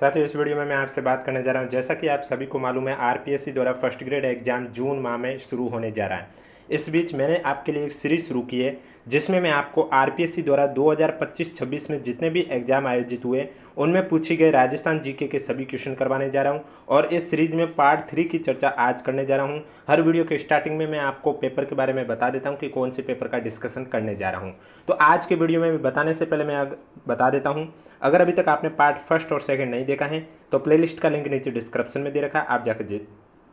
साथियों, इस वीडियो में मैं आपसे बात करने जा रहा हूं। जैसा कि आप सभी को मालूम है, आरपीएससी द्वारा फर्स्ट ग्रेड एग्जाम जून माह में शुरू होने जा रहा है। इस बीच मैंने आपके लिए एक सीरीज शुरू की है जिसमें मैं आपको आरपीएससी द्वारा 2025-26 में जितने भी एग्जाम आयोजित हुए उनमें पूछी गई राजस्थान जीके के सभी क्वेश्चन करवाने जा रहा हूं। और इस सीरीज में पार्ट 3 की चर्चा आज करने जा रहा हूं। हर वीडियो के स्टार्टिंग में मैं आपको पेपर के बारे में बता देता हूं कि कौन से पेपर का डिस्कशन करने जा रहा हूं। तो आज के वीडियो में बताने से पहले मैं बता देता हूं, अगर अभी तक आपने पार्ट फर्स्ट और सेकंड नहीं देखा है तो प्लेलिस्ट का लिंक नीचे डिस्क्रिप्शन में दे रखा है, आप जाकर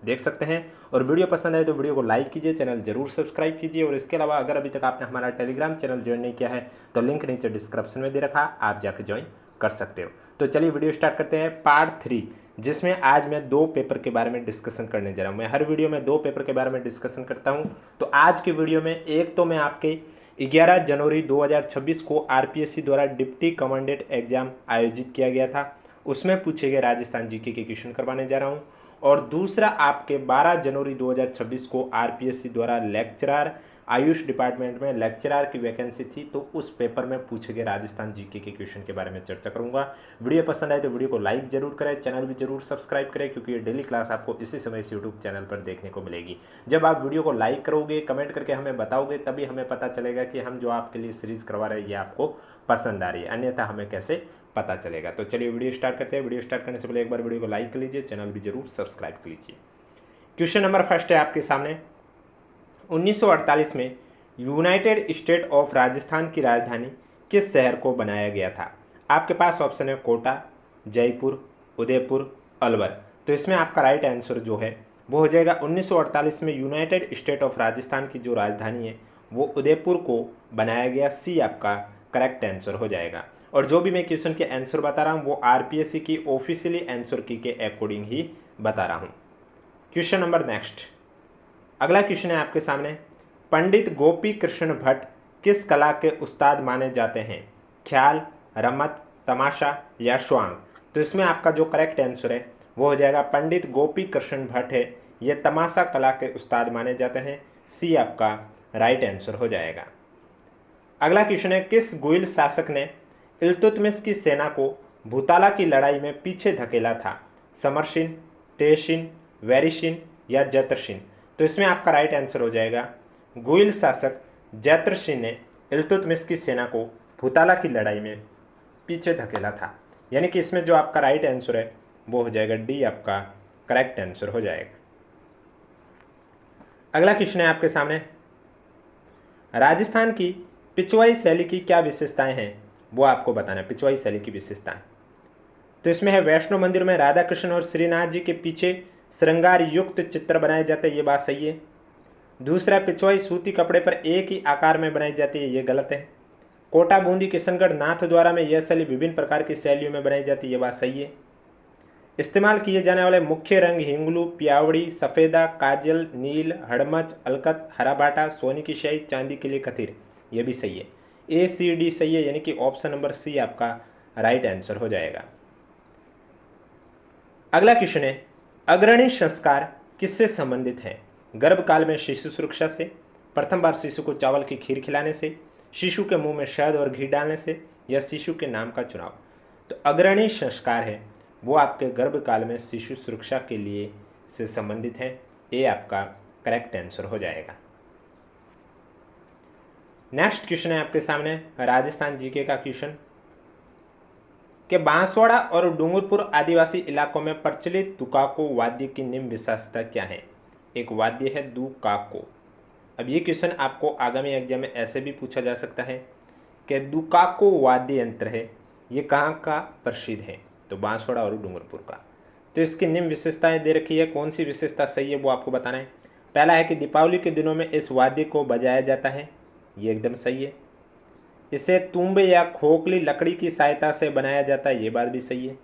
देख सकते हैं। और वीडियो पसंद आए तो वीडियो को लाइक कीजिए, चैनल जरूर सब्सक्राइब कीजिए। और इसके अलावा अगर अभी तक आपने हमारा टेलीग्राम चैनल ज्वाइन नहीं किया है तो लिंक नीचे डिस्क्रिप्शन में दे रखा है, आप जाकर ज्वाइन कर सकते हो। तो चलिए वीडियो स्टार्ट करते हैं। पार्ट 3 जिसमें आज मैं 2 पेपर के बारे में डिस्कशन करने जा रहा हूँ। मैं हर वीडियो में 2 पेपर के बारे में डिस्कशन करता हूँ। तो आज की वीडियो में एक तो मैं आपके 11 जनवरी 2026 को आरपीएससी द्वारा डिप्टी कमांडेंट एग्जाम आयोजित किया गया था, उसमें पूछे गए राजस्थान जीके के क्वेश्चन करवाने जा रहा हूं। और दूसरा आपके 12 जनवरी 2026 को आरपीएससी द्वारा लेक्चरर आयुष डिपार्टमेंट में लेक्चरर की वैकेंसी थी, तो उस पेपर में पूछे गए राजस्थान जीके के क्वेश्चन के बारे में चर्चा करूंगा। वीडियो पसंद आए तो वीडियो को लाइक जरूर करें, चैनल भी जरूर सब्सक्राइब करें, क्योंकि ये डेली क्लास आपको इसी समय इस यूट्यूब चैनल पर देखने को मिलेगी। जब आप वीडियो को लाइक करोगे, कमेंट करके हमें बताओगे, तभी हमें पता चलेगा कि हम जो आपके लिए सीरीज करवा रहे हैं ये आपको पसंद आ रही है, अन्यथा हमें कैसे पता चलेगा। तो चलिए वीडियो स्टार्ट करते हैं। वीडियो स्टार्ट करने से पहले एक बार वीडियो को लाइक कर लीजिए, चैनल भी जरूर सब्सक्राइब कर लीजिए। क्वेश्चन नंबर फर्स्ट है आपके सामने। 1948 में यूनाइटेड स्टेट ऑफ राजस्थान की राजधानी किस शहर को बनाया गया था? आपके पास ऑप्शन है कोटा, जयपुर, उदयपुर, अलवर। तो इसमें आपका राइट आंसर जो है वो हो जाएगा 1948 में यूनाइटेड स्टेट ऑफ राजस्थान की जो राजधानी है वो उदयपुर को बनाया गया। सी आपका करेक्ट आंसर हो जाएगा। और जो भी मैं क्वेश्चन के आंसर बता रहा हूँ वो आरपीएससी की ऑफिशियली आंसर की के अकॉर्डिंग ही बता रहा हूँ। क्वेश्चन नंबर नेक्स्ट, अगला क्वेश्चन है आपके सामने। पंडित गोपी कृष्ण भट्ट किस कला के उस्ताद माने जाते हैं? ख्याल, रमत, तमाशा या श्वांग? तो इसमें आपका जो करेक्ट आंसर है वो हो जाएगा पंडित गोपी कृष्ण भट्ट है, ये तमाशा कला के उस्ताद माने जाते हैं। सी आपका राइट आंसर हो जाएगा। अगला क्वेश्चन है, किस गुइल शासक ने इल्तुतमिश की सेना को भूताला की लड़ाई में पीछे धकेला था? समरसिन, तेहसिन, वैरिसिन या जैत्रसिन? तो इसमें आपका राइट आंसर हो जाएगा गुइल शासक जैत्रसिन ने इल्तुतमिश की सेना को भूताला की लड़ाई में पीछे धकेला था। यानी कि इसमें जो आपका राइट आंसर है वो हो जाएगा डी आपका करेक्ट आंसर हो जाएगा। अगला क्वेश्चन है आपके सामने, राजस्थान की पिछवाई शैली की क्या विशेषताएं हैं वो आपको बताना है। पिछवाई शैली की विशेषताएं तो इसमें है, वैष्णो मंदिर में राधा कृष्ण और श्रीनाथ जी के पीछे श्रृंगार युक्त चित्र बनाए जाते हैं, ये बात सही है। दूसरा, पिछवाई सूती कपड़े पर एक ही आकार में बनाई जाती है, ये गलत है। कोटा, बूंदी, किशनगढ़, नाथद्वारा में यह शैली विभिन्न प्रकार की शैलियों में बनाई जाती है, ये बात सही है। इस्तेमाल किए जाने वाले मुख्य रंग हिंगलू, पियावड़ी, सफ़ेदा, काजल, नील, हड़मच, अलकत, हरा बाटा, सोने की स्याही, चांदी के लिए कथिर, ये भी सही है। ए सी डी सही है, यानी कि ऑप्शन नंबर सी आपका राइट आंसर हो जाएगा। अगला क्वेश्चन है, अग्रणी संस्कार किससे संबंधित है? गर्भकाल में शिशु सुरक्षा से, प्रथम बार शिशु को चावल की खीर खिलाने से, शिशु के मुंह में शहद और घी डालने से या शिशु के नाम का चुनाव? तो अग्रणी संस्कार है वो आपके गर्भकाल में शिशु सुरक्षा के लिए से संबंधित है। ये आपका करेक्ट आंसर हो जाएगा। नेक्स्ट क्वेश्चन है आपके सामने राजस्थान जीके का क्वेश्चन कि बांसवाड़ा और डूंगरपुर आदिवासी इलाकों में प्रचलित दुकाको वाद्य की निम्न विशेषता क्या है? एक वाद्य है दुकाको। अब ये क्वेश्चन आपको आगामी एग्जाम में ऐसे भी पूछा जा सकता है कि दुकाको वाद्य यंत्र है ये कहाँ का प्रसिद्ध है? तो बांसवाड़ा और डूंगरपुर का। तो इसकी निम्न विशेषताएं दे रखी है, कौन सी विशेषता सही है वो आपको बताना है। पहला है कि दीपावली के दिनों में इस वाद्य को बजाया जाता है, ये एकदम सही है। इसे तुम्बे या खोखली लकड़ी की सहायता से बनाया जाता है, ये बात भी सही है।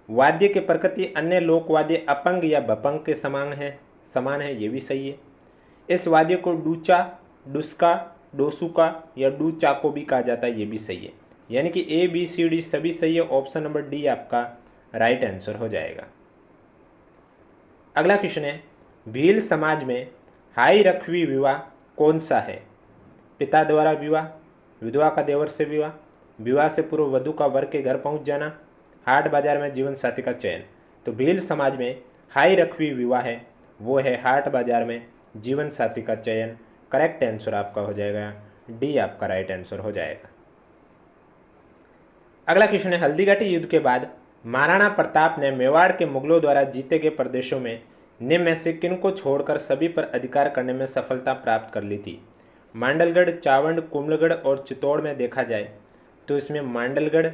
वाद्य के प्रकृति अन्य लोक वाद्य अपंग या बपंग के समान है, ये भी सही है। इस वाद्य को डूचा, डुस्का, डोसुका या डूचाको भी कहा जाता है, ये भी सही है। यानी कि ए बी सी डी सभी सही है, ऑप्शन नंबर डी आपका राइट आंसर हो जाएगा। अगला क्वेश्चन है, भील समाज में हाई रखवी विवाह कौन सा है? पिता द्वारा विवाह, विधवा का देवर से विवाह, विवाह से पूर्व वधु का वर के घर पहुंच जाना, हाट बाजार में जीवन साथी का चयन। तो भील समाज में हाई रखवी विवाह है, वो है हाट बाजार में जीवन साथी का चयन। करेक्ट आंसर आपका हो जाएगा डी, आपका राइट आंसर हो जाएगा। अगला क्वेश्चन है, हल्दीघाटी युद्ध के बाद महाराणा प्रताप ने मेवाड़ के मुगलों द्वारा जीते गए प्रदेशों में निम्न में से किन को छोड़कर सभी पर अधिकार करने में सफलता प्राप्त कर ली थी। मांडलगढ़, चावंड, कुंभलगढ़ और चित्तौड़ में देखा जाए तो इसमें मांडलगढ़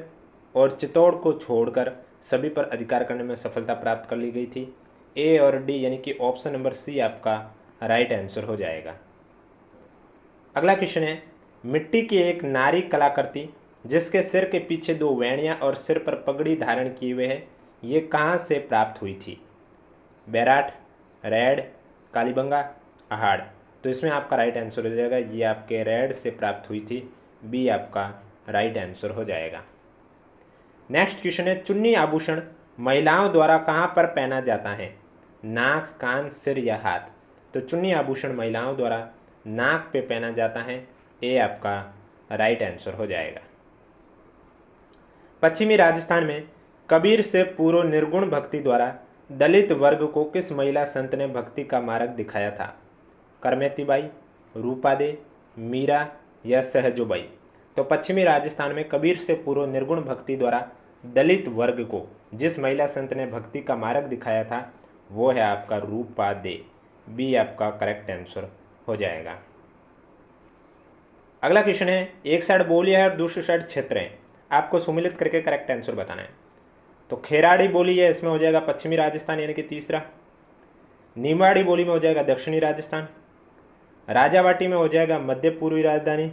और चित्तौड़ को छोड़कर सभी पर अधिकार करने में सफलता प्राप्त कर ली गई थी। ए और डी यानी कि ऑप्शन नंबर सी आपका राइट आंसर हो जाएगा। अगला क्वेश्चन है, मिट्टी की एक नारी कलाकृति जिसके सिर के पीछे 2 वेणियाँ और सिर पर पगड़ी धारण किए हुए है, ये कहाँ से प्राप्त हुई थी। बैराठ, रेड, कालीबंगा, अहाड़। तो इसमें आपका राइट आंसर हो जाएगा, ये आपके रेड से प्राप्त हुई थी। बी आपका राइट आंसर हो जाएगा। नेक्स्ट क्वेश्चन है, चुन्नी आभूषण महिलाओं द्वारा कहाँ पर पहना जाता है। नाक, कान, सिर या हाथ। तो चुन्नी आभूषण महिलाओं द्वारा नाक पे पहना जाता है। ए आपका राइट आंसर हो जाएगा। पश्चिमी राजस्थान में कबीर से पूर्व निर्गुण भक्ति द्वारा दलित वर्ग को किस महिला संत ने भक्ति का मार्ग दिखाया था। करमेतीबाई, रूपादे, मीरा या सहजोबाई। तो पश्चिमी राजस्थान में कबीर से पूर्व निर्गुण भक्ति द्वारा दलित वर्ग को जिस महिला संत ने भक्ति का मार्ग दिखाया था वो है आपका रूपादे। बी आपका करेक्ट आंसर हो जाएगा। अगला क्वेश्चन है, एक साइड बोली है और दूसरी साइड क्षेत्र है, आपको सुमिलित करके करेक्ट आंसर बताना है। तो खेराड़ी बोली है, इसमें हो जाएगा पश्चिमी राजस्थान यानी कि तीसरा। निमाड़ी बोली में हो जाएगा दक्षिणी राजस्थान। राजावाटी में हो जाएगा मध्य पूर्वी राजधानी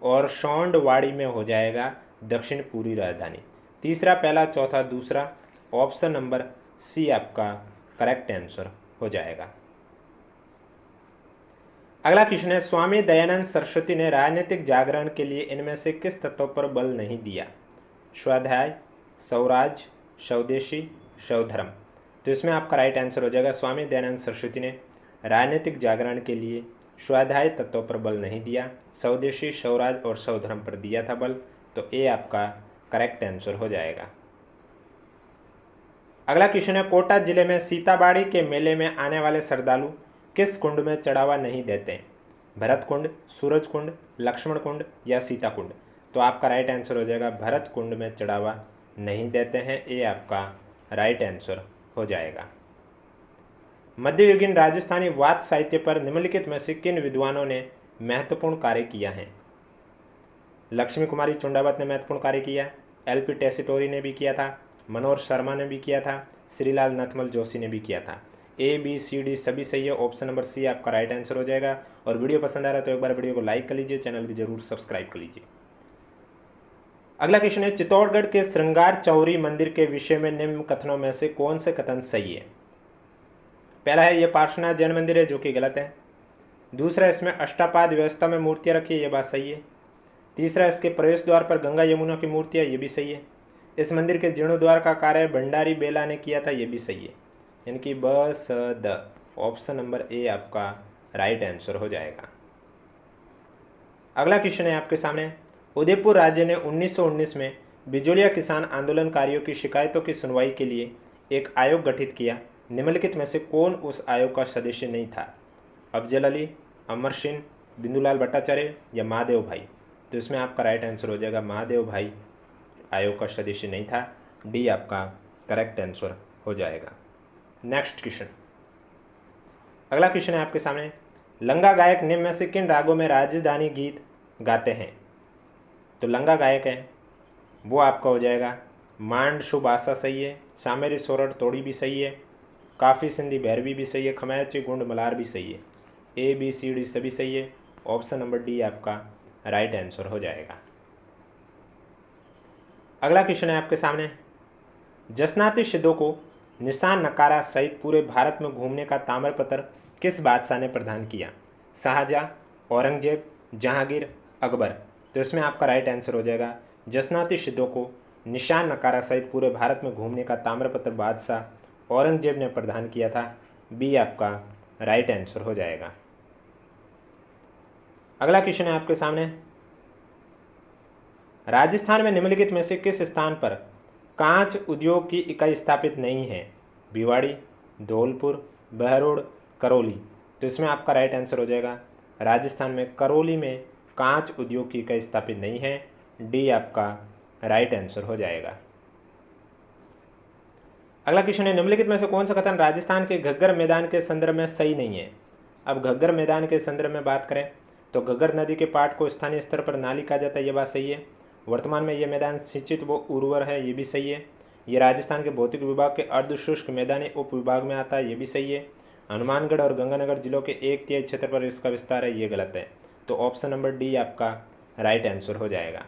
और शौंडवाड़ी में हो जाएगा दक्षिण पूर्वी राजधानी। तीसरा, पहला, चौथा, दूसरा, ऑप्शन नंबर सी आपका करेक्ट आंसर हो जाएगा। अगला क्वेश्चन है, स्वामी दयानंद सरस्वती ने राजनीतिक जागरण के लिए इनमें से किस तत्व पर बल नहीं दिया। स्वाध्याय, स्वराज, स्वदेशी, स्वधर्म। तो इसमें आपका राइट आंसर हो जाएगा, स्वामी दयानंद सरस्वती ने राजनीतिक जागरण के लिए स्वाध्याय तत्वों पर बल नहीं दिया, स्वदेशी, स्वराज और स्वधर्म पर दिया था बल। तो ए आपका करेक्ट आंसर हो जाएगा। अगला क्वेश्चन है, कोटा जिले में सीताबाड़ी के मेले में आने वाले श्रद्धालु किस कुंड में चढ़ावा नहीं देते। भरत कुंड, सूरज कुंड, लक्ष्मण कुंड या सीता कुंड। तो आपका राइट आंसर हो जाएगा भरत कुंड में चढ़ावा नहीं देते हैं। ए आपका राइट आंसर हो जाएगा। मध्ययुगीन राजस्थानी वाद साहित्य पर निम्नलिखित में से किन विद्वानों ने महत्वपूर्ण कार्य किया है। लक्ष्मी कुमारी चुंडावत ने महत्वपूर्ण कार्य किया, एल.पी. टेसीटोरी ने भी किया था, मनोहर शर्मा ने भी किया था, श्रीलाल नथमल जोशी ने भी किया था। ए, बी, सी, डी सभी सही है। ऑप्शन नंबर सी आपका राइट आंसर हो जाएगा। और वीडियो पसंद आ रहा है तो एक बार वीडियो को लाइक कर लीजिए, चैनल भी जरूर सब्सक्राइब कर लीजिए। अगला क्वेश्चन है, चित्तौड़गढ़ के श्रृंगार चौरी मंदिर के विषय में निम्न कथनों में से कौन से कथन सही है। पहला है, यह पार्श्वनाथ जैन मंदिर है, जो कि गलत है। दूसरा, इसमें अष्टापाद व्यवस्था में मूर्तियाँ रखी है, ये बात सही है। तीसरा, इसके प्रवेश द्वार पर गंगा यमुना की मूर्ति है, ये भी सही है। इस मंदिर के जीर्णोद्वार का कार्य भंडारी बेला ने किया था, ये भी सही है। यानी कि ब स द ऑप्शन नंबर ए आपका राइट आंसर हो जाएगा। अगला क्वेश्चन है आपके सामने, उदयपुर राज्य ने 1919 में बिजोलिया किसान आंदोलनकारियों की शिकायतों की सुनवाई के लिए एक आयोग गठित किया। निम्नलिखित में से कौन उस आयोग का सदस्य नहीं था। अफजल अली, अमर सिंह, बिंदुलाल भट्टाचार्य या महादेव भाई। तो इसमें आपका राइट आंसर हो जाएगा महादेव भाई आयोग का सदस्य नहीं था। डी आपका करेक्ट आंसर हो जाएगा। नेक्स्ट क्वेश्चन, अगला क्वेश्चन है आपके सामने, लंगा गायक निम्न में से किन रागों में राजधानी गीत गाते हैं। तो लंगा गायक है वो आपका हो जाएगा मांड शुभ आशा सही है, सामेरी सोरठ तोड़ी भी सही है, काफ़ी सिंधी भैरवी भी सही है, खमैची गुंड मलार भी सही है। ए, बी, सी, डी सभी सही है। ऑप्शन नंबर डी आपका राइट आंसर हो जाएगा। अगला क्वेश्चन है आपके सामने, जसनाती सिद्धों को निशान नकारा सहित पूरे भारत में घूमने का ताम्रपत्र किस बादशाह ने प्रदान किया। शाहजहाँ, औरंगजेब, जहांगीर, अकबर। तो इसमें आपका राइट आंसर हो जाएगा, जसनाती सिद्धों को निशान नकारा सहित पूरे भारत में घूमने का ताम्रपत्र बादशाह औरंगजेब ने प्रदान किया था। बी आपका राइट आंसर हो जाएगा। अगला क्वेश्चन है आपके सामने, राजस्थान में निम्नलिखित में से किस स्थान पर कांच उद्योग की इकाई स्थापित नहीं है? भिवाड़ी, धौलपुर, बहरोड, करौली। तो इसमें आपका राइट आंसर हो जाएगा राजस्थान में करौली में कांच उद्योग की इकाई स्थापित नहीं है। डी आपका राइट आंसर हो जाएगा। अगला क्वेश्चन है, निम्नलिखित में से कौन सा कथन राजस्थान के घग्गर मैदान के संदर्भ में सही नहीं है? अब घग्गर मैदान के संदर्भ में बात करें तो घग्गर नदी के पाट को स्थानीय स्तर पर नाली कहा जाता है, ये बात सही है। वर्तमान में ये मैदान सिंचित व उर्वर है, ये भी सही है। ये राजस्थान के भौतिक विभाग के अर्धशुष्क मैदानी उप विभाग में आता है, ये भी सही है। हनुमानगढ़ और गंगानगर जिलों के 1/3 क्षेत्र पर इसका विस्तार है, ये गलत है। तो ऑप्शन नंबर डी आपका राइट आंसर हो जाएगा।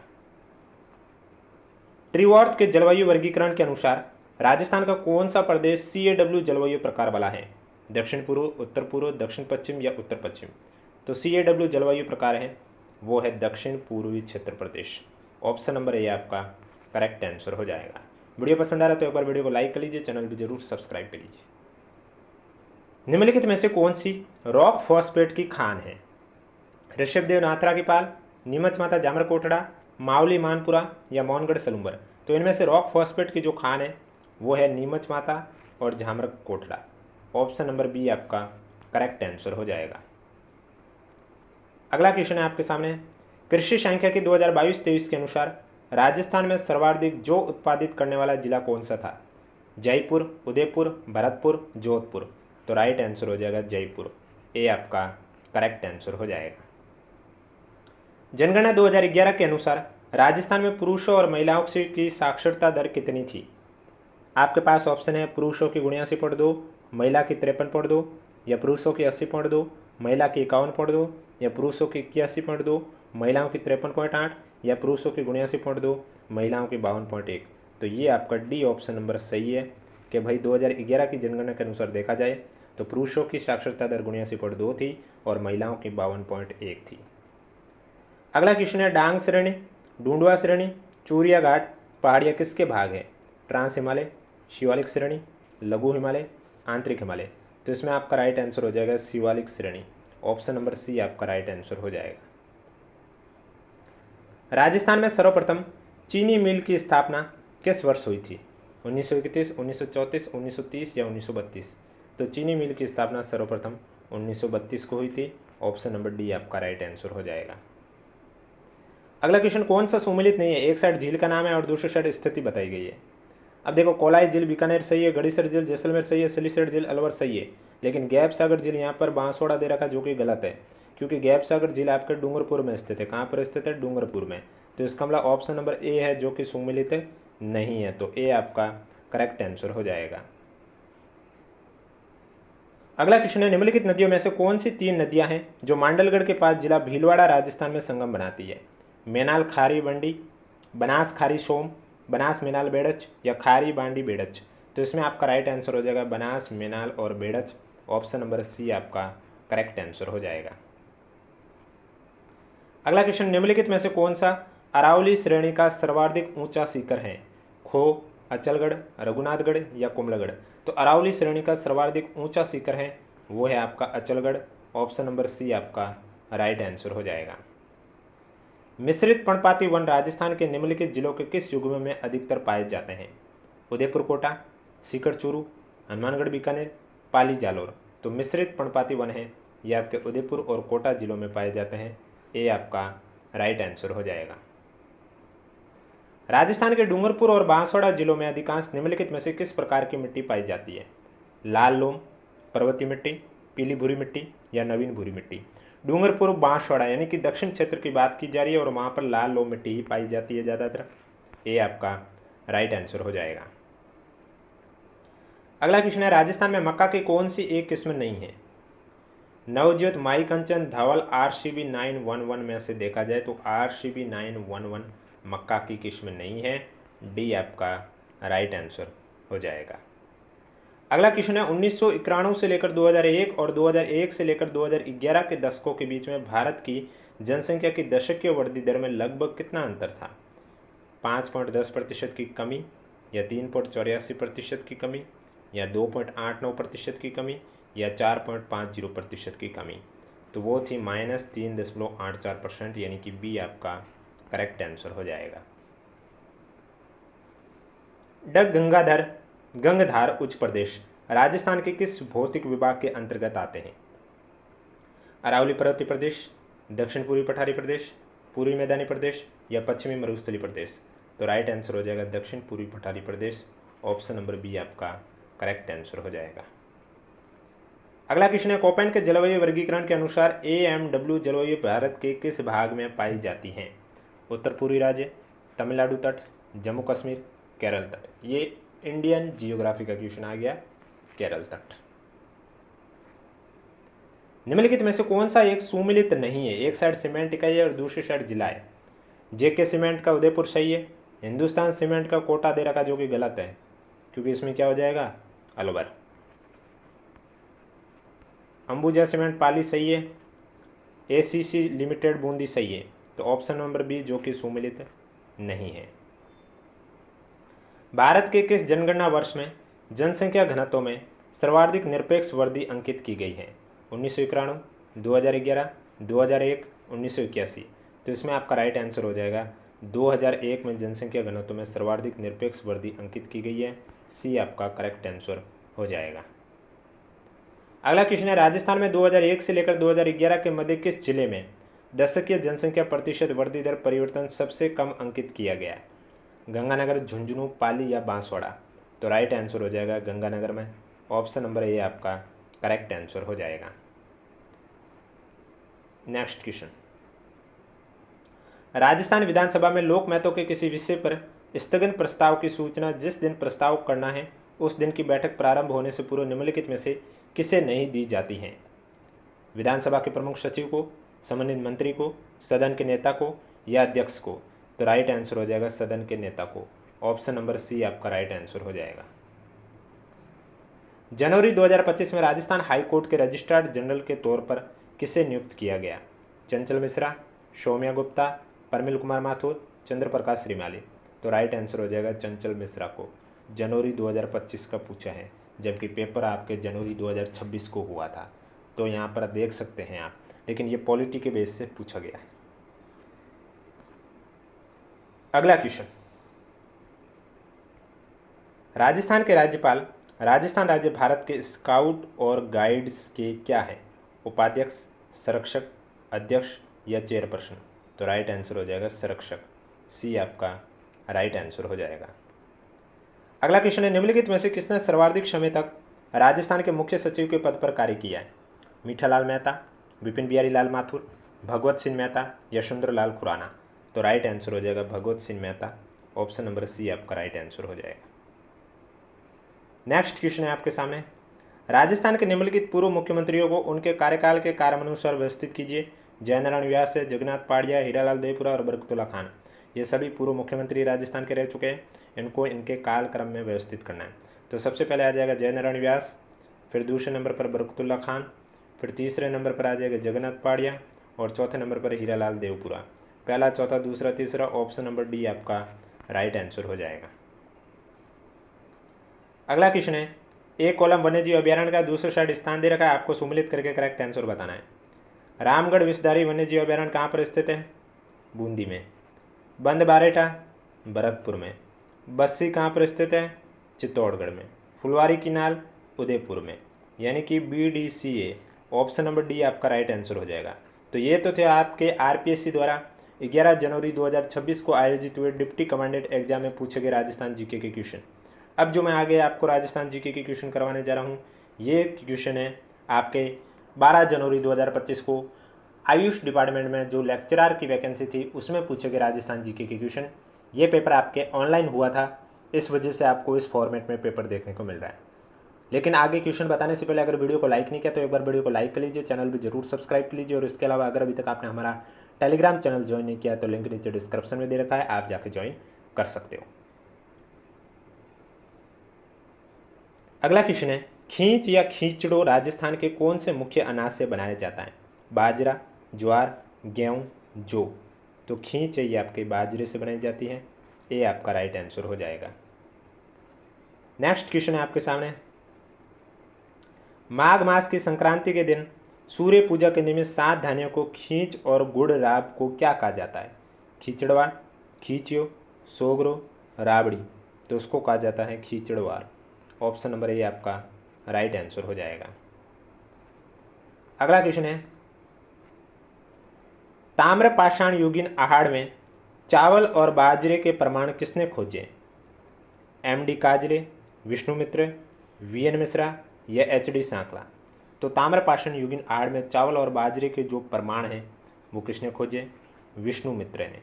ट्रीवॉर्थ के जलवायु वर्गीकरण के अनुसार राजस्थान का कौन सा प्रदेश CAW जलवायु प्रकार वाला है? दक्षिण पूर्व, उत्तर पूर्व, दक्षिण पश्चिम या उत्तर पश्चिम? तो CAW जलवायु प्रकार है वो है दक्षिण पूर्वी क्षेत्र प्रदेश। ऑप्शन नंबर ए आपका करेक्ट आंसर हो जाएगा। वीडियो पसंद आ रहा है तो एक बार वीडियो को लाइक कर लीजिए, चैनल भी जरूर सब्सक्राइब कर लीजिए। निम्नलिखित में से कौन सी रॉक फॉस्फेट की खान है? ऋषभदेव नाथरा की पाल, नीमच माता जामरकोटड़ा, मावली मानपुरा या मौनगढ़ सलूम्बर? तो इनमें से रॉक फॉस्फेट की जो खान है वो है नीमच माता और जामरकोटड़ा। ऑप्शन नंबर बी आपका करेक्ट आंसर हो जाएगा। अगला क्वेश्चन है आपके सामने, कृषि सांख्यिकी 2022-23 के अनुसार राजस्थान में सर्वाधिक जौ उत्पादित करने वाला जिला कौन सा था? जयपुर, उदयपुर, भरतपुर, जोधपुर? तो राइट आंसर हो जाएगा जयपुर। ए आपका करेक्ट आंसर हो जाएगा। जनगणना 2011 के अनुसार राजस्थान में पुरुषों और महिलाओं की साक्षरता दर कितनी थी? आपके पास ऑप्शन है पुरुषों की 79.2, महिला की 53.2, या पुरुषों की 80.2, महिला की 51.2, या पुरुषों की 81.2, महिलाओं की 53.8, या पुरुषों की 79.2, महिलाओं की 52.1? तो ये आपका डी ऑप्शन नंबर सही है कि भाई 2011 की जनगणना के अनुसार देखा जाए तो पुरुषों की साक्षरता दर 79.2 थी और महिलाओं की 52.1 थी। अगला क्वेश्चन है, डांग श्रेणी, डूंडवा श्रेणी, चूरिया घाट पहाड़ियाँ किसके भाग है? ट्रांस हिमालय, शिवालिक श्रेणी, लघु हिमालय, आंतरिक हिमालय? तो इसमें आपका राइट आंसर हो जाएगा शिवालिक श्रेणी। ऑप्शन नंबर सी आपका राइट आंसर हो जाएगा। राजस्थान में सर्वप्रथम चीनी मिल की स्थापना किस वर्ष हुई थी? 1931, 1934, 1930 या 1932? तो चीनी मिल की स्थापना सर्वप्रथम 1932 को हुई थी। ऑप्शन नंबर डी आपका राइट आंसर हो जाएगा। अगला क्वेश्चन, कौन सा सुमेलित नहीं है? एक साइड झील का नाम है और दूसरी साइड स्थिति बताई गई है। अब देखो, कोलाई झील बीकानेर सही है, गड़ीसर झील जैसलमेर सही है, सिलीसर झील अलवर सही है, लेकिन गैप सागर झील यहाँ पर बांसवाड़ा दे रखा जो कि गलत है, क्योंकि गैप सागर झील आपके डूंगरपुर में स्थित है। कहाँ पर स्थित है? डूंगरपुर में। तो इसका मतलब ऑप्शन नंबर ए है जो कि सुमेलित नहीं है। तो ए आपका करेक्ट आंसर हो जाएगा। अगला क्वेश्चन है, निम्नलिखित नदियों में से कौन सी 3 नदियां हैं जो मांडलगढ़ के पास जिला भीलवाड़ा राजस्थान में संगम बनाती है? मेनाल खारी बंडी, बनास खारी सोम, बनास मेनाल बेड़च या खारी बांडी बेड़च? तो इसमें आपका राइट आंसर हो जाएगा बनास मेनाल और बेड़च। ऑप्शन नंबर सी आपका करेक्ट आंसर हो जाएगा। अगला क्वेश्चन, निम्नलिखित में से कौन सा अरावली श्रेणी का सर्वाधिक ऊंचा शिखर है? खो, अचलगढ़, रघुनाथगढ़ या कुंभलगढ़? तो अरावली श्रेणी का सर्वाधिक ऊंचा शिखर है वो है आपका अचलगढ़। ऑप्शन नंबर सी आपका राइट आंसर हो जाएगा। मिश्रित पर्णपाती वन राजस्थान के निम्नलिखित जिलों के किस युग्म में अधिकतर पाए जाते हैं? उदयपुर कोटा, सीकर चूरू, हनुमानगढ़ बीकानेर, पाली जालौर? तो मिश्रित पर्णपाती वन है ये आपके उदयपुर और कोटा जिलों में पाए जाते हैं। ए आपका राइट आंसर हो जाएगा। राजस्थान के डूंगरपुर और बांसवाड़ा जिलों में अधिकांश निम्नलिखित में से किस प्रकार की मिट्टी पाई जाती है? लाल लोम, पर्वतीय मिट्टी, पीली भूरी मिट्टी या नवीन भूरी मिट्टी? डूंगरपुर बांसवाड़ा यानी कि दक्षिण क्षेत्र की बात की जा रही है और वहाँ पर लाल लोम मिट्टी ही पाई जाती है ज़्यादातर। ए आपका राइट आंसर हो जाएगा। अगला क्वेश्चन है, राजस्थान में मक्का की कौन सी एक किस्म नहीं है? नवज्योत, माई कंचन, धवल, RCB 911 में से देखा जाए तो RCB 911 मक्का की किस्म नहीं है। डी आपका राइट आंसर हो जाएगा। अगला क्वेश्चन है, 1991 से लेकर 2001 और 2001 से लेकर 2011 के दशकों के बीच में भारत की जनसंख्या की दशकीय वृद्धि दर में लगभग कितना अंतर था? 5.10% की कमी, या 3.84% की कमी, या 2.89% की कमी, या 4.50% की कमी? तो वो थी -3.84%, यानी कि बी आपका करेक्ट आंसर हो जाएगा। डग गंगाधर गंगधार उच्च प्रदेश राजस्थान के किस भौतिक विभाग के अंतर्गत आते हैं? अरावली पर्वतीय प्रदेश, दक्षिण पूर्वी पठारी प्रदेश, पूर्वी मैदानी प्रदेश या पश्चिमी मरुस्थलीय प्रदेश? तो राइट आंसर हो जाएगा दक्षिण पूर्वी पठारी प्रदेश। ऑप्शन नंबर बी आपका करेक्ट आंसर हो जाएगा। अगला क्वेश्चन है, कोपेन के जलवायु वर्गीकरण के अनुसार AMW जलवायु भारत के किस भाग में पाई जाती हैं? उत्तर पूर्वी राज्य, तमिलनाडु तट, जम्मू कश्मीर, केरल तट? ये इंडियन जियोग्राफी का क्वेश्चन आ गया, केरल तट। निम्नलिखित में से कौन सा एक सुमिलित नहीं है? एक साइड सीमेंट का है और दूसरी साइड जिला है। JK सीमेंट का उदयपुर सही है, हिंदुस्तान सीमेंट का कोटा दे रखा जो कि गलत है, क्योंकि इसमें क्या हो जाएगा अलवर। अंबुजा सीमेंट पाली सही है, ACC लिमिटेड बूंदी सही है। तो ऑप्शन नंबर बी जो कि सुमिलित नहीं है। भारत के किस जनगणना वर्ष में जनसंख्या घनत्व में सर्वाधिक निरपेक्ष वृद्धि अंकित की गई है? 1991, 2011, 2001, 1981? तो इसमें आपका राइट आंसर हो जाएगा 2001 में जनसंख्या घनत्व में सर्वाधिक निरपेक्ष वृद्धि अंकित की गई है। सी आपका करेक्ट आंसर हो जाएगा। अगला क्वेश्चन है, राजस्थान में 2001 से लेकर 2011 के मध्य किस जिले में दशकीय जनसंख्या प्रतिशत वृद्धि दर परिवर्तन सबसे कम अंकित किया गया? गंगानगर, झुंझुनू, पाली या बांसवाड़ा? तो राइट आंसर हो जाएगा गंगानगर में। ऑप्शन नंबर ए आपका करेक्ट आंसर हो जाएगा। नेक्स्ट क्वेश्चन, राजस्थान विधानसभा में लोक महत्व के किसी विषय पर स्थगन प्रस्ताव की सूचना जिस दिन प्रस्ताव करना है उस दिन की बैठक प्रारंभ होने से पूर्व निम्नलिखित में से किसे नहीं दी जाती हैं? विधानसभा के प्रमुख सचिव को, संबंधित मंत्री को, सदन के नेता को या अध्यक्ष को? तो राइट आंसर हो जाएगा सदन के नेता को। ऑप्शन नंबर सी आपका राइट आंसर हो जाएगा। जनवरी 2025 में राजस्थान हाई कोर्ट के रजिस्ट्रार जनरल के तौर पर किसे नियुक्त किया गया? चंचल मिश्रा, सौम्या गुप्ता, परमिल कुमार माथुर, चंद्र प्रकाश श्रीमाली? तो राइट आंसर हो जाएगा चंचल मिश्रा को। जनवरी 2025 का पूछा है, जबकि पेपर आपके जनवरी 2026 को हुआ था। तो यहाँ पर देख सकते हैं आप, लेकिन ये पॉलिटी के बेस से पूछा गया है। अगला क्वेश्चन, राजस्थान के राज्यपाल राजस्थान राज्य भारत के स्काउट और गाइड्स के क्या है? उपाध्यक्ष, संरक्षक, अध्यक्ष या चेयरपर्सन? तो राइट आंसर हो जाएगा संरक्षक। सी आपका राइट आंसर हो जाएगा। अगला क्वेश्चन है, निम्नलिखित में से किसने सर्वाधिक समय तक राजस्थान के मुख्य सचिव के पद पर कार्य किया है? मीठालाल मेहता, विपिन बिहारी लाल माथुर, भगवत सिंह मेहता, यशवंत लाल खुराना? तो राइट आंसर हो जाएगा Bhagwat Singh Mehta. Option number C आपका राइट आंसर हो जाएगा। नेक्स्ट क्वेश्चन है आपके सामने, राजस्थान के निम्नलिखित पूर्व मुख्यमंत्रियों को उनके कार्यकाल के क्रमानुसार व्यवस्थित कीजिए। जयनारायण व्यास, जगन्नाथ पाड़िया, हीरालाल देवपुरा और बरकतुल्ला खान? ये सभी पूर्व मुख्यमंत्री राजस्थान के रह चुके हैं, इनको इनके काल क्रम में व्यवस्थित करना है। तो सबसे पहले आ जाएगा जयनारायण व्यास, फिर दूसरे नंबर पर बरकतुल्ला खान, फिर तीसरे नंबर पर आ जाएगा जगन्नाथ पाड़िया और चौथे नंबर पर हीरालाल देवपुरा। पहला, चौथा, दूसरा, तीसरा, ऑप्शन नंबर डी आपका राइट आंसर हो जाएगा। अगला क्वेश्चन है, एक कॉलम वन्यजीव अभ्यारण्य का दूसरे साइड स्थान दे रखा है, आपको सुमिलित करके करेक्ट आंसर बताना है। रामगढ़ विषधारी वन्यजीव अभ्यारण्य कहाँ पर स्थित है? बूंदी में। बंद बारेठा भरतपुर में। बस्सी कहाँ पर स्थित है? चित्तौड़गढ़ में। फुलवारी किनाल उदयपुर में। यानी कि BDCA ऑप्शन नंबर डी आपका राइट आंसर हो जाएगा। तो ये तो थे आपके RPSC द्वारा 11 जनवरी 2026 को आयोजित हुए डिप्टी कमांडेंट एग्जाम में पूछे गए राजस्थान जीके के क्वेश्चन। अब जो मैं आगे आपको राजस्थान जीके के क्वेश्चन करवाने जा रहा हूँ, ये क्वेश्चन है आपके 12 जनवरी 2025 को आयुष डिपार्टमेंट में जो लेक्चरर की वैकेंसी थी उसमें पूछे गए राजस्थान जीके के क्वेश्चन। ये पेपर आपके ऑनलाइन हुआ था, इस वजह से आपको इस फॉर्मेट में पेपर देखने को मिल रहा है। लेकिन आगे क्वेश्चन बताने से पहले अगर वीडियो को लाइक नहीं किया तो एक बार वीडियो को लाइक कर लीजिए, चैनल भी जरूर सब्सक्राइब कर लीजिए। और इसके अलावा अगर अभी तक आपने हमारा टेलीग्राम चैनल ज्वाइन नहीं किया तो लिंक नीचे डिस्क्रिप्शन में दे रखा है, आप जाके ज्वाइन कर सकते हो। अगला क्वेश्चन है, खींच या खींचड़ो राजस्थान के कौन से मुख्य अनाज से बनाया जाता है? बाजरा, ज्वार, गेहूँ, जौ? तो खींच ये आपके बाजरे से बनाई जाती है। ये आपका राइट आंसर हो जाएगा। नेक्स्ट क्वेश्चन है आपके सामने, माघ मास की संक्रांति के दिन सूर्य पूजा के निमित्त 7 धान्यों को खींच और गुड़ राब को क्या कहा जाता है? खींचड़वा, खींचियो, सोगरो, राबड़ी? तो उसको कहा जाता है खीचड़वार। ऑप्शन नंबर ए आपका राइट आंसर हो जाएगा। अगला क्वेश्चन है, ताम्रपाषाण युगीन आहार में चावल और बाजरे के प्रमाण किसने खोजे? एम.डी. काजरे, विष्णुमित्र, वी.एन. मिश्रा या एच.डी. सांकला। तो ताम्रपाषाण युगीन आहार में चावल और बाजरे के जो प्रमाण हैं वो किसने खोजे? विष्णुमित्र ने।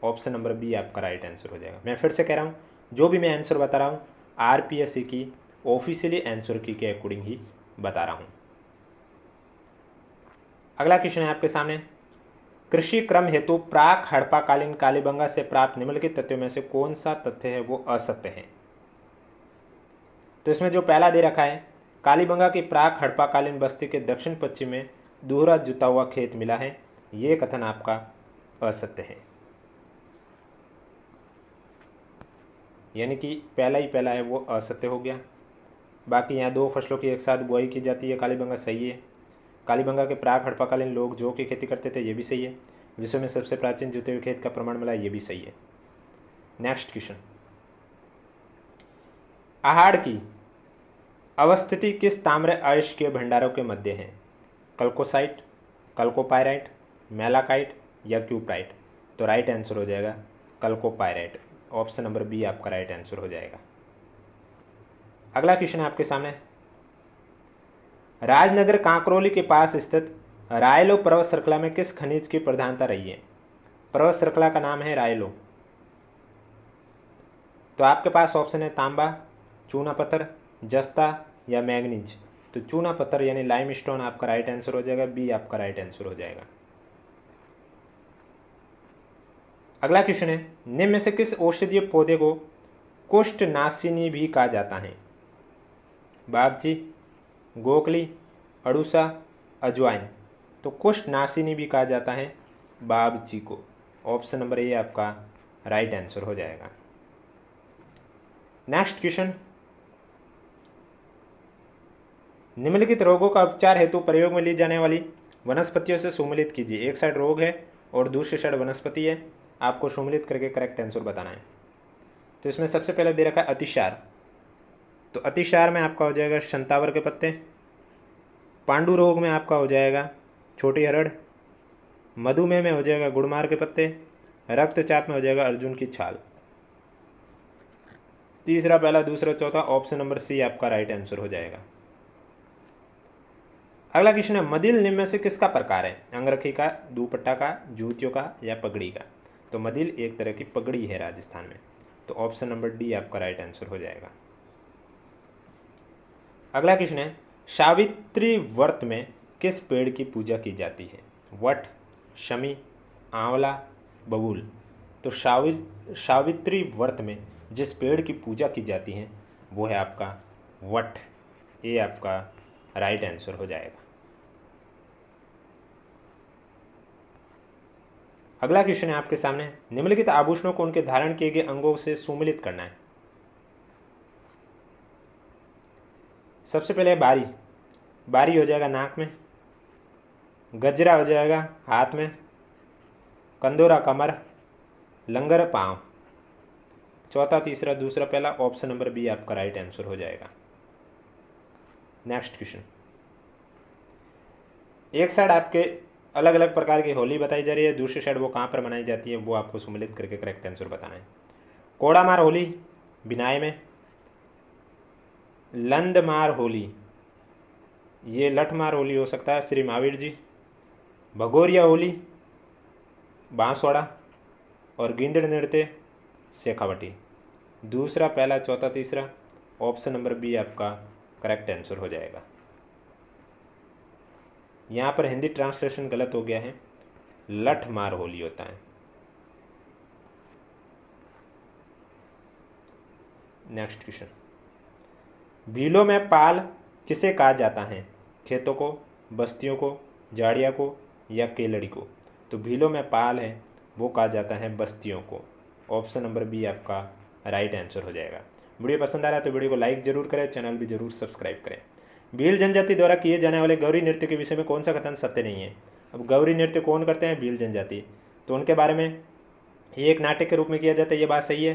ऑप्शन नंबर बी आपका राइट आंसर हो जाएगा। मैं फिर से कह रहा हूँ, जो भी मैं आंसर बता रहा हूँ आरपीएससी की ऑफिशियली आंसर की के अकॉर्डिंग ही बता रहा हूँ। अगला क्वेश्चन है आपके सामने, कृषि क्रम हेतु प्राक हड़प्पाकालीन कालीबंगा से प्राप्त निम्नलिखित तथ्यों में से कौन सा तथ्य है वो असत्य है? तो इसमें जो पहला दे रखा है, कालीबंगा की प्राक हड़प्पाकालीन बस्ती के दक्षिण पश्चिम में दोहरा जुता हुआ खेत मिला है, ये कथन आपका असत्य है। यानी कि पहला ही पहला है वो असत्य हो गया। बाकी यहाँ 2 फसलों की एक साथ बुआई की जाती है, कालीबंगा सही है। कालीबंगा के प्राक हड़प्पाकालीन लोग जौ की खेती करते थे, ये भी सही है। विश्व में सबसे प्राचीन जुते हुए खेत का प्रमाण मिला, ये भी सही है। नेक्स्ट क्वेश्चन, आहार की अवस्थिति किस ताम्र अयस्क के भंडारों के मध्य है? कल्कोसाइट, कल्कोपाइराइट, मेलाकाइट या क्यूप्राइट। तो राइट आंसर हो जाएगा कल्कोपाइराइट। ऑप्शन नंबर बी आपका राइट आंसर हो जाएगा। अगला क्वेश्चन है आपके सामने, राजनगर कांकरोली के पास स्थित रायलो पर्वत श्रृंखला में किस खनिज की प्रधानता रही है? पर्वत श्रृंखला का नाम है रायलो। तो आपके पास ऑप्शन है तांबा, चूना पत्थर, जस्ता या मैग्नीज। तो चूना पत्थर यानी लाइमस्टोन आपका राइट आंसर हो जाएगा, बी आपका राइट आंसर हो जाएगा। अगला क्वेश्चन है, निम्न में से किस औषधीय पौधे को कुष्ठनाशिनी भी कहा जाता है? बागची, गोकली, अड़ूसा, अजवाइन। तो कुष्ठनाशिनी भी कहा जाता है बागची को। ऑप्शन नंबर ए आपका राइट आंसर हो जाएगा। नेक्स्ट क्वेश्चन, निम्नलिखित रोगों का उपचार हेतु प्रयोग में ली जाने वाली वनस्पतियों से सुमेलित कीजिए। एक साइड रोग है और दूसरी साइड वनस्पति है, आपको सुमेलित करके करेक्ट आंसर बताना है। तो इसमें सबसे पहले दे रखा है अतिसार। तो अतिसार में आपका हो जाएगा शंतावर के पत्ते। पांडु रोग में आपका हो जाएगा छोटी हरड़। मधुमेह में हो जाएगा गुड़मार के पत्ते। रक्तचाप में हो जाएगा अर्जुन की छाल। तीसरा, पहला, दूसरा, चौथा, ऑप्शन नंबर सी आपका राइट आंसर हो जाएगा। अगला क्वेश्चन है, मदिल निम्न में से किसका प्रकार है? अंगरखी का, दुपट्टा का, जूतियों का या पगड़ी का। तो मदिल एक तरह की पगड़ी है राजस्थान में। तो ऑप्शन नंबर डी आपका राइट आंसर हो जाएगा। अगला क्वेश्चन है, सावित्री व्रत में किस पेड़ की पूजा की जाती है? वट, शमी, आंवला, बबूल। तो सावित्री व्रत में जिस पेड़ की पूजा की जाती है वो है आपका वट। ये आपका राइट आंसर हो जाएगा। अगला क्वेश्चन है आपके सामने, निम्नलिखित आभूषणों को उनके धारण किए गए अंगों से सुमेलित करना है। सबसे पहले बारी। बारी हो जाएगा नाक में। गजरा हो जाएगा हाथ में। कंदोरा कमर। लंगर पाँव। चौथा, तीसरा, दूसरा, पहला, ऑप्शन नंबर बी आपका राइट आंसर हो जाएगा। नेक्स्ट क्वेश्चन, एक साइड आपके अलग अलग प्रकार की होली बताई जा रही है, दूसरी साइड वो कहाँ पर मनाई जाती है वो आपको सुमेलित करके करेक्ट आंसर बताना है। कोड़ामार होली बिनाय में। लंदमार होली, ये लठमार होली हो सकता है श्री महावीर जी। भगोरिया होली बांसवाड़ा। और गिंदड़ नृत्य शेखावटी। दूसरा, पहला, चौथा, तीसरा, ऑप्शन नंबर बी आपका करेक्ट आंसर हो जाएगा। यहाँ पर हिंदी ट्रांसलेशन गलत हो गया है, लठमार होली होता है। नेक्स्ट क्वेश्चन, भीलों में पाल किसे कहा जाता है? खेतों को, बस्तियों को, झाड़िया को या केलड़ी को। तो भीलों में पाल है वो कहा जाता है बस्तियों को। ऑप्शन नंबर बी आपका राइट आंसर हो जाएगा। वीडियो पसंद आ रहा है तो वीडियो को लाइक जरूर करें, चैनल भी जरूर सब्सक्राइब करें। भील जनजाति द्वारा किए जाने वाले गौरी नृत्य के विषय में कौन सा कथन सत्य नहीं है? अब गौरी नृत्य कौन करते हैं? भील जनजाति। तो उनके बारे में एक नाटक के रूप में किया जाता है, ये बात सही है।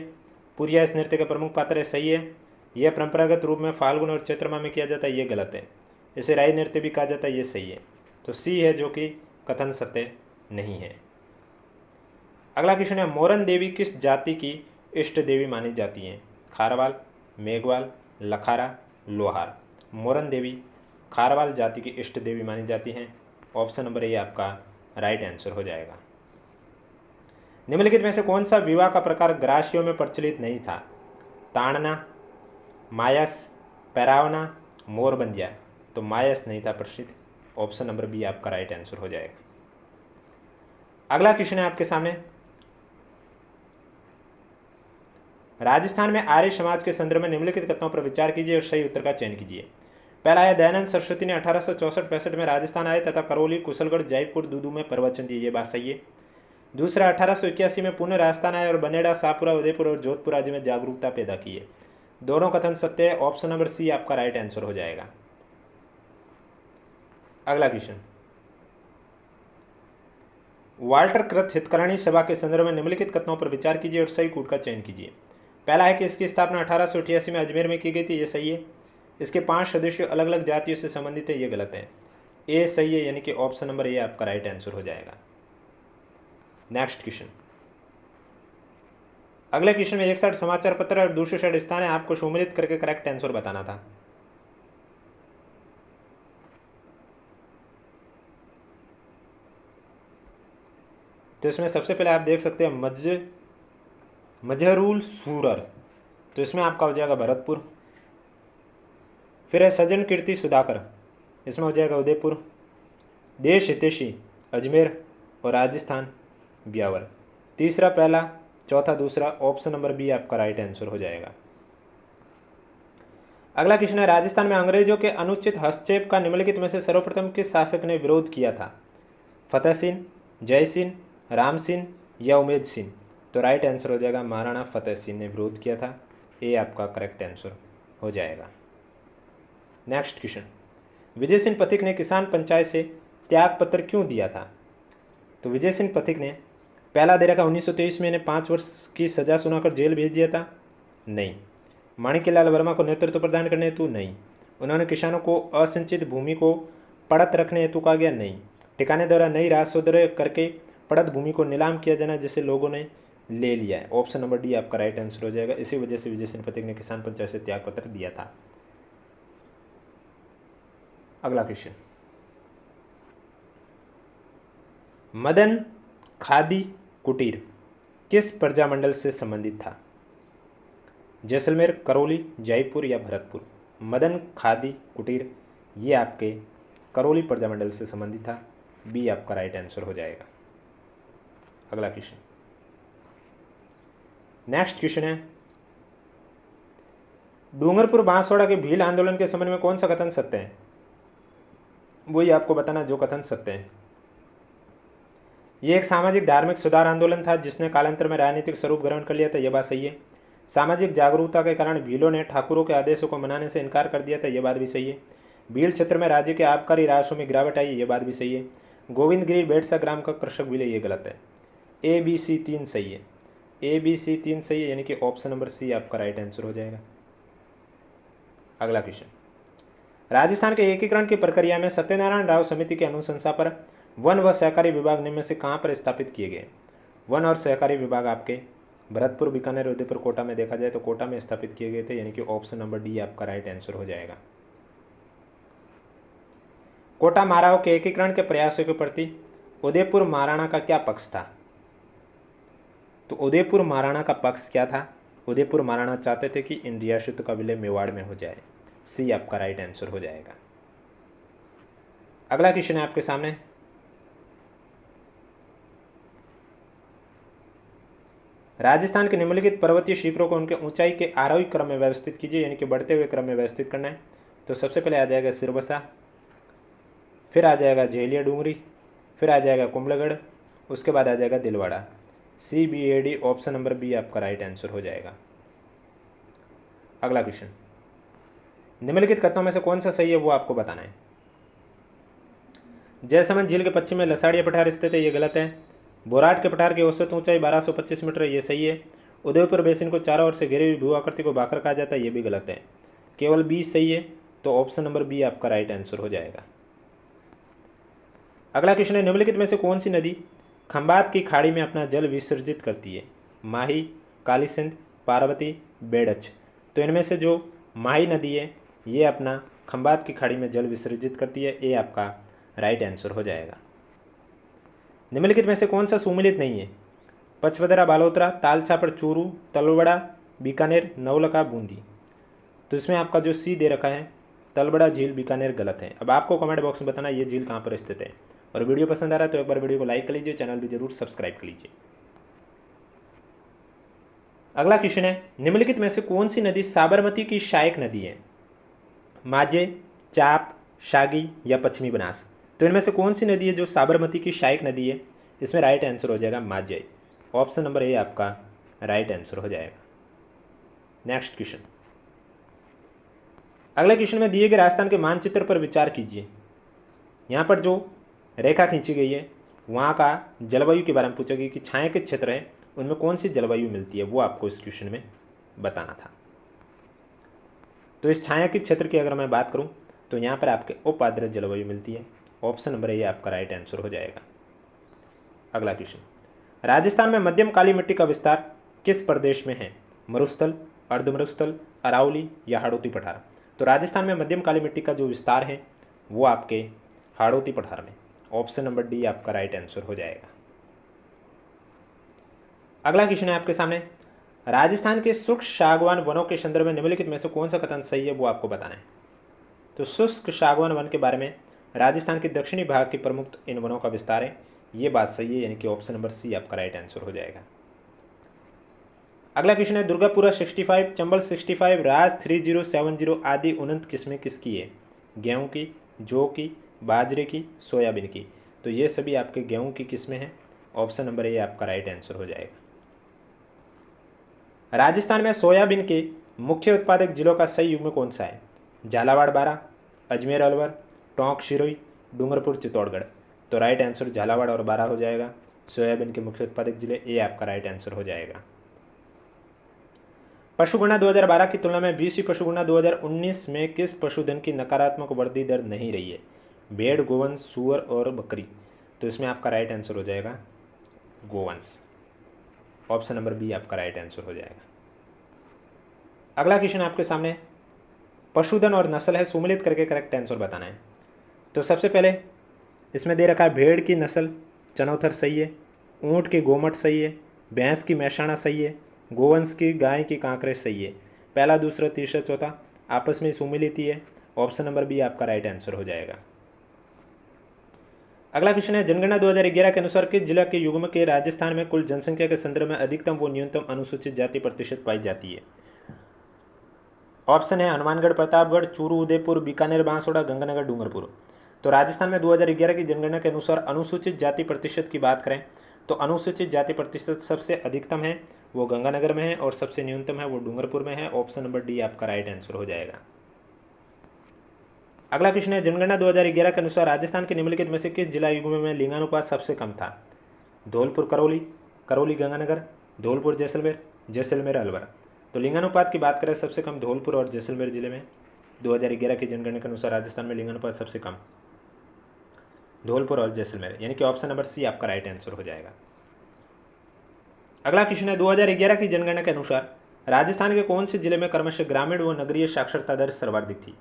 पुरिया इस नृत्य के प्रमुख पात्र है, सही है। यह परंपरागत रूप में फाल्गुन और चैत्र माह में किया जाता है, ये गलत है। इसे राई नृत्य भी कहा जाता है, ये सही है। तो सी है जो कि कथन सत्य नहीं है। अगला क्वेश्चन है, मोरन देवी किस जाति की इष्ट देवी मानी जाती है? खारवाल, मेघवाल, लखारा, लोहार। मोरन देवी खारवाल जाति की इष्ट देवी मानी जाती हैं। ऑप्शन नंबर ए आपका राइट आंसर हो जाएगा। निम्नलिखित में से कौन सा विवाह का प्रकार ग्रासियों में प्रचलित नहीं था? ताड़ना, मायस, पैरावना, मोरबंदिया। तो मायस नहीं था प्रसिद्ध। ऑप्शन नंबर बी आपका राइट आंसर हो जाएगा। अगला क्वेश्चन है आपके सामने, राजस्थान में आर्य समाज के संदर्भ में निम्नलिखित कथनों पर विचार कीजिए और सही उत्तर का चयन कीजिए। पहला है, दयानंद सरस्वती ने 1864-65 में राजस्थान आए तथा करौली, कुशलगढ़, जयपुर, दूदू में प्रवचन दिए, ये बात सही है। दूसरा, 1881 में पुनः राजस्थान आए और बनेड़ा, शाहपुरा, उदयपुर और जोधपुर राज्य में जागरूकता पैदा की है। दोनों कथन सत्य है। ऑप्शन नंबर सी आपका राइट आंसर हो जाएगा। अगला क्वेश्चन, वाल्टर कृत हितकारिणी सभा के संदर्भ में निम्नलिखित कथनों पर विचार कीजिए और सही कूट का चयन कीजिए। पहला है कि इसकी स्थापना 1888 में अजमेर में की गई थी, ये सही है। इसके 5 सदस्य अलग अलग जातियों से संबंधित है, ये गलत है। ए सही है, यानी कि ऑप्शन नंबर ए आपका राइट आंसर हो जाएगा। नेक्स्ट क्वेश्चन, अगले क्वेश्चन में एक साइड समाचार पत्र और दूसरी साइड स्थान है, आपको सम्मिलित करके करेक्ट आंसर बताना था। तो इसमें सबसे पहले आप देख सकते हैं मजहरुल सूरर, तो इसमें आपका हो जाएगा भरतपुर। फिर है सज्जन कीर्ति सुधाकर, इसमें हो जाएगा उदयपुर। देश हितैषी अजमेर और राजस्थान ब्यावर। तीसरा पहला, चौथा दूसरा। ऑप्शन नंबर बी आपका राइट आंसर हो जाएगा। अगला क्वेश्चन है, राजस्थान में अंग्रेजों के अनुचित हस्तक्षेप का निम्नलिखित में से सर्वप्रथम किस शासक ने विरोध किया था? फतेह सिंह, जय सिंह, राम सिंह या उमेद सिंह। तो राइट आंसर हो जाएगा महाराणा फतेह सिंह ने विरोध किया था। ए आपका करेक्ट आंसर हो जाएगा। नेक्स्ट क्वेश्चन, विजय सिंह पथिक ने किसान पंचायत से त्याग पत्र क्यों दिया था? तो विजय सिंह पथिक ने पहला दे रखा 1923 में इन्हें 5 वर्ष की सजा सुनाकर जेल भेज दिया था, नहीं। माणिक्यलाल वर्मा को नेतृत्व प्रदान करने हेतु, नहीं। उन्होंने किसानों को असिंचित भूमि को पड़त रखने हेतु कहा गया, नहीं। ठिकाने द्वारा नई राजस्व करके पड़त भूमि को नीलाम किया जाना जिसे लोगों ने ले लिया है। ऑप्शन नंबर डी आपका राइट आंसर हो जाएगा। इसी वजह से विजय सिंह पथिक ने किसान पंचायत से त्याग पत्र दिया था। अगला क्वेश्चन, मदन खादी कुटीर किस प्रजामंडल से संबंधित था? जैसलमेर, करौली, जयपुर या भरतपुर। मदन खादी कुटीर ये आपके करौली प्रजामंडल से संबंधित था। बी आपका राइट आंसर हो जाएगा। अगला क्वेश्चन, नेक्स्ट क्वेश्चन है, डूंगरपुर बांसवाड़ा के भील आंदोलन के संबंध में कौन सा कथन सत्य है? वही आपको बताना जो कथन सत्य है। ये एक सामाजिक धार्मिक सुधार आंदोलन था जिसने कालांतर में राजनीतिक स्वरूप ग्रहण कर लिया था, यह बात सही है। सामाजिक जागरूकता के कारण भीलों ने ठाकुरों के आदेशों को मनाने से इनकार कर दिया था, यह बात भी सही है। भील क्षेत्र में राज्य के आबकारी राजस्व में गिरावट आई, यह बात भी सही है। गोविंदगिरी बेड़सा ग्राम का कृषक भील है, ये गलत है। ए बी सी 3 सही है। ए बी सी 3 सही है, यानी कि ऑप्शन नंबर सी आपका राइट आंसर हो जाएगा। अगला क्वेश्चन, राजस्थान के एकीकरण की प्रक्रिया में सत्यनारायण राव समिति की अनुशंसा पर वन व सहकारी विभाग निम्न में से कहाँ पर स्थापित किए गए? वन और सहकारी विभाग आपके भरतपुर, बीकानेर, उदयपुर, कोटा में देखा जाए तो कोटा में स्थापित किए गए थे, यानी कि ऑप्शन नंबर डी आपका राइट आंसर हो जाएगा। कोटा महाराव के एकीकरण के प्रयासों के प्रति उदयपुर महाराणा का क्या पक्ष था? तो उदयपुर महाराणा का पक्ष क्या था? उदयपुर महाराणा चाहते थे कि इन रियासतों का विलय मेवाड़ में हो जाए। सी आपका राइट आंसर हो जाएगा। अगला क्वेश्चन है आपके सामने, राजस्थान के निम्नलिखित पर्वतीय शिखरों को उनके ऊंचाई के आरोही क्रम में व्यवस्थित कीजिए, यानी कि बढ़ते हुए क्रम में व्यवस्थित करना है। तो सबसे पहले आ जाएगा सिरबसा, फिर आ जाएगा झेलिया डूंगरी, फिर आ जाएगा कुंभलगढ़, उसके बाद आ जाएगा Dilwara. C B A D option number B आपका राइट आंसर हो जाएगा। अगला क्वेश्चन, निम्नलिखित कथनों में से कौन सा सही है वो आपको बताना है। जयसमंद झील के पश्चिम में लसाड़िया पठार स्थित है, ये गलत है। बोराट के पठार की औसत ऊंचाई 1225 मीटर है, ये सही है। उदयपुर बेसिन को चारों ओर से घेरी हुई भू आकृति को भाखर कहा जाता है, ये भी गलत है। केवल बी सही है, तो ऑप्शन नंबर बी आपका राइट आंसर हो जाएगा। अगला क्वेश्चन है, निम्नलिखित में से कौन सी नदी खंबात की खाड़ी में अपना जल विसर्जित करती है? माही, काली सिंध, पार्वती, बेड़च। तो इनमें से जो माही नदी है ये अपना खंबात की खाड़ी में जल विसर्जित करती है, ये आपका राइट आंसर हो जाएगा। निम्नलिखित में से कौन सा सुमेलित नहीं है? पचवदरा, बालोतरा, तालछापर, चूरू, तलबड़ा, बीकानेर, नवलखा, बूंदी। तो इसमें आपका जो सी दे रखा है तलबड़ा झील बीकानेर गलत है। अब आपको कमेंट बॉक्स में बताना ये झील कहाँ पर स्थित है। और वीडियो पसंद आ रहा है तो एक बार वीडियो को लाइक कर लीजिए, चैनल भी जरूर सब्सक्राइब कर लीजिए। अगला क्वेश्चन है, निम्नलिखित में से कौन सी नदी साबरमती की सहायक नदी है? माझे, चाप, शागी या पश्चिमी बनास। तो इनमें से कौन सी नदी है जो साबरमती की सहायक नदी है? इसमें राइट आंसर हो जाएगा माझे। ऑप्शन नंबर ए आपका राइट आंसर हो जाएगा। नेक्स्ट क्वेश्चन, अगले क्वेश्चन में दिए गए राजस्थान के मानचित्र पर विचार कीजिए। यहाँ पर जो रेखा खींची गई है वहाँ का जलवायु के बारे में पूछा गया कि छायांकित क्षेत्र है उनमें कौन सी जलवायु मिलती है, वो आपको इस क्वेश्चन में बताना था। तो इस छायांकित क्षेत्र की अगर मैं बात करूँ तो यहाँ पर आपके उपाद्र जलवायु मिलती है। ऑप्शन नंबर ए आपका राइट आंसर हो जाएगा। अगला क्वेश्चन, राजस्थान में मध्यम काली मिट्टी का विस्तार किस प्रदेश में है? मरुस्थल, अर्धमरुस्थल, अरावली या हाड़ौती पठार। तो राजस्थान में मध्यम काली मिट्टी का जो विस्तार है वो आपके हाड़ौती पठार में। ऑप्शन नंबर डी आपका राइट आंसर हो जाएगा। अगला क्वेश्चन है आपके सामने, राजस्थान के शुष्क सागवान वनों के संदर्भ में निम्नलिखित में से कौन सा कथन सही है, वो आपको बताना है। तो शुष्क सागवान वन के बारे में राजस्थान के दक्षिणी भाग के प्रमुख इन वनों का विस्तार है, ये बात सही है, यानी कि ऑप्शन नंबर सी आपका राइट आंसर हो जाएगा। अगला क्वेश्चन है, दुर्गापुरा 65, चंबल 65, राज 3070 आदि उन्नत किस्में किसकी है? गेहूं की, जौ की, बाजरे की, सोयाबीन की। तो ये सभी आपके गेहूं की किस्में हैं। ऑप्शन नंबर ए आपका राइट आंसर हो जाएगा। राजस्थान में सोयाबीन के मुख्य उत्पादक जिलों का सही युग्म कौन सा है? झालावाड़ 12, अजमेर अलवर, टोंक सिरोही, डूंगरपुर चित्तौड़गढ़। तो राइट आंसर झालावाड़ और 12 हो जाएगा। सोयाबीन के मुख्य उत्पादक जिले, ये आपका राइट आंसर हो जाएगा। पशुगणना 2012 की तुलना में 20वीं पशुगणना 2019 में किस पशुधन की नकारात्मक वृद्धि दर नहीं रही है? भेड़, गोवंश, सूअर और बकरी। तो इसमें आपका राइट आंसर हो जाएगा गोवंश। ऑप्शन नंबर बी आपका राइट आंसर हो जाएगा। अगला क्वेश्चन आपके सामने, पशुधन और नस्ल है, सुमेलित करके करेक्ट आंसर बताना है। तो सबसे पहले इसमें दे रखा है भेड़ की नस्ल चनौथर सही है, ऊँट की गोमट सही है, भैंस की मैसाना सही है, गोवंश की गाय की कांकरे सही है। पहला, दूसरा, तीसरा, चौथा आपस में सुमेलित ही है। ऑप्शन नंबर बी आपका राइट आंसर हो जाएगा। अगला क्वेश्चन है, जनगणना 2011 के अनुसार किस जिला के युग्म के राजस्थान में कुल जनसंख्या के संदर्भ में अधिकतम व न्यूनतम अनुसूचित जाति प्रतिशत पाई जाती है? ऑप्शन है हनुमानगढ़, प्रतापगढ़, चूरू, उदयपुर, बीकानेर, बांसवाड़ा, गंगानगर, डूंगरपुर। तो राजस्थान में 2011 की जनगणना के अनुसार अनुसूचित जाति प्रतिशत की बात करें तो अनुसूचित जाति प्रतिशत सबसे अधिकतम है वो गंगानगर में है और सबसे न्यूनतम है वो डूंगरपुर में है। ऑप्शन नंबर डी आपका राइट आंसर हो जाएगा। अगला क्वेश्चन है, जनगणना 2011 के अनुसार राजस्थान के निम्नलिखित में से किस जिला युग्म में लिंगानुपात सबसे कम था? धौलपुर करौली, करौली गंगानगर, धौलपुर जैसलमेर, जैसलमेर अलवर। तो लिंगानुपात की बात करें सबसे कम धौलपुर और जैसलमेर जिले में 2011 की जनगणना के अनुसार राजस्थान में लिंगानुपात सबसे कम धौलपुर और जैसलमेर, यानी कि ऑप्शन नंबर सी आपका राइट आंसर हो जाएगा। अगला क्वेश्चन है, 2011 की जनगणना के अनुसार राजस्थान के कौन से जिले में क्रमशः ग्रामीण व नगरीय साक्षरता दर सर्वाधिक थी?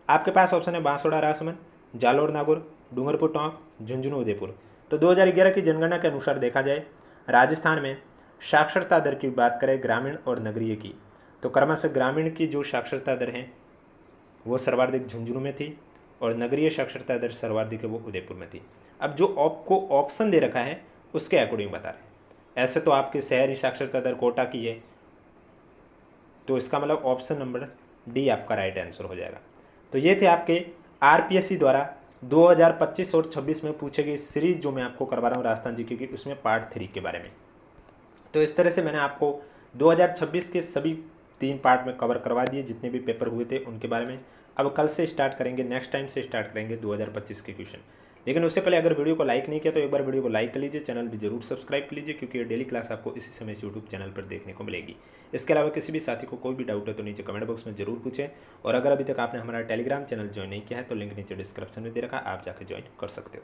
आपके पास ऑप्शन है बांसवाड़ा राजसमंद, जालोर नागौर, डूंगरपुर टोंक, झुंझुनू उदयपुर। तो 2011 की जनगणना के अनुसार देखा जाए राजस्थान में साक्षरता दर की बात करें ग्रामीण और नगरीय की तो क्रमशः ग्रामीण की जो साक्षरता दर है वो सर्वाधिक झुंझुनू में थी और नगरीय साक्षरता दर सर्वाधिक है वो उदयपुर में थी। अब जो आपको ऑप्शन दे रखा है उसके अकॉर्डिंग बता रहे हैं। ऐसे तो आपकी शहरी साक्षरता दर कोटा की है, तो इसका मतलब ऑप्शन नंबर डी आपका राइट आंसर हो जाएगा। तो ये थे आपके आरपीएससी द्वारा 2025 और 26 में पूछे गए सीरीज जो मैं आपको करवा रहा हूँ राजस्थान जीके की, उसमें पार्ट 3 के बारे में। तो इस तरह से मैंने आपको 2026 के सभी 3 पार्ट में कवर करवा दिए, जितने भी पेपर हुए थे उनके बारे में। अब कल से स्टार्ट करेंगे, नेक्स्ट टाइम से स्टार्ट करेंगे 2025 के क्वेश्चन। लेकिन उससे पहले अगर वीडियो को लाइक नहीं किया तो एक बार वीडियो को लाइक कर लीजिए, चैनल भी जरूर सब्सक्राइब कर लीजिए, क्योंकि ये डेली क्लास आपको इसी समय इस यूट्यूब चैनल पर देखने को मिलेगी। इसके अलावा किसी भी साथी को कोई भी डाउट है तो नीचे कमेंट बॉक्स में जरूर पूछें। और अगर अभी तक आपने हमारा टेलीग्राम चैनल ज्वाइन नहीं किया है तो लिंक नीचे डिस्क्रिप्शन में दे रखा है, आप जाकर ज्वाइन कर सकते हो।